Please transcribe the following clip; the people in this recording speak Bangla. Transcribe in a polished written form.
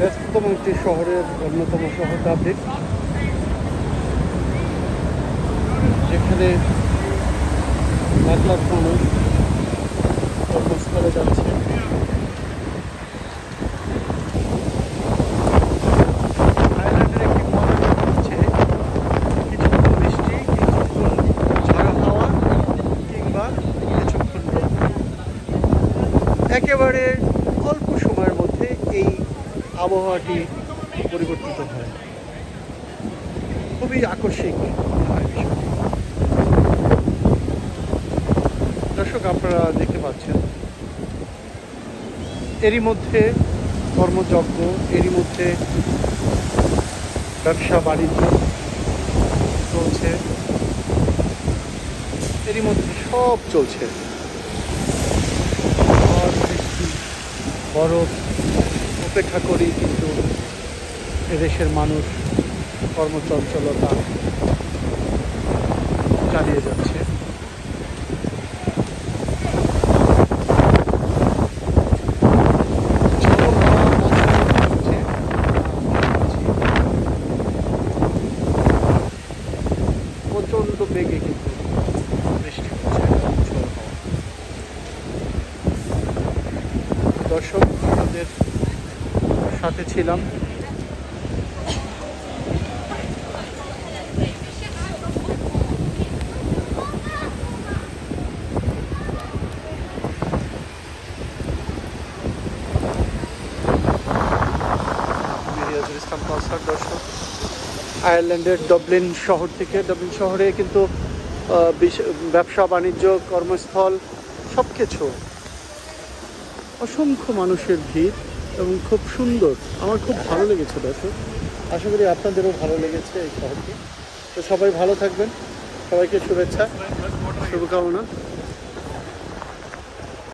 ব্যস্ততম একটি শহরের অন্যতম শহর ডাবলিন, যেখানে লাখ লাখ মানুষ কর্মস্থলে যাচ্ছে। আয়ারল্যান্ডের একটি মজার ব্যাপার হচ্ছে কিছুক্ষণ বৃষ্টি, কিছুক্ষণ ঝাড়া হাওয়া, কিংবা কিছুক্ষণ রোদ। একেবারে অল্প সময়ের মধ্যে এই আবহাওয়াটি পরিবর্তিত হয়। খুবই আকস্মিক হয় বিষয়টি। দর্শক, আপনারা দেখতে পাচ্ছেন এরই মধ্যে কর্মযজ্ঞ, এরই মধ্যে ব্যবসা বাণিজ্য চলছে, এরই মধ্যে সব চলছে। বৃষ্টি, বরফ উপেক্ষা করি কিন্তু এদেশের মানুষ কর্মচঞ্চলতা চালিয়ে যাচ্ছে। প্রচণ্ড বেগে কিন্তু বৃষ্টি হচ্ছে। দর্শক, আপনাদের সাথে ছিলাম। দর্শক, আয়ারল্যান্ডের ডাবলিন শহর থেকে, ডাবলিন শহরে কিন্তু ব্যবসা বাণিজ্য, কর্মস্থল সব কিছু, অসংখ্য মানুষের ভিড় এবং খুব সুন্দর। আমার খুব ভালো লেগেছে দর্শক, আশা করি আপনাদেরও ভালো লেগেছে এই শহরটি। তো সবাই ভালো থাকবেন, সবাইকে শুভেচ্ছা, শুভকামনা।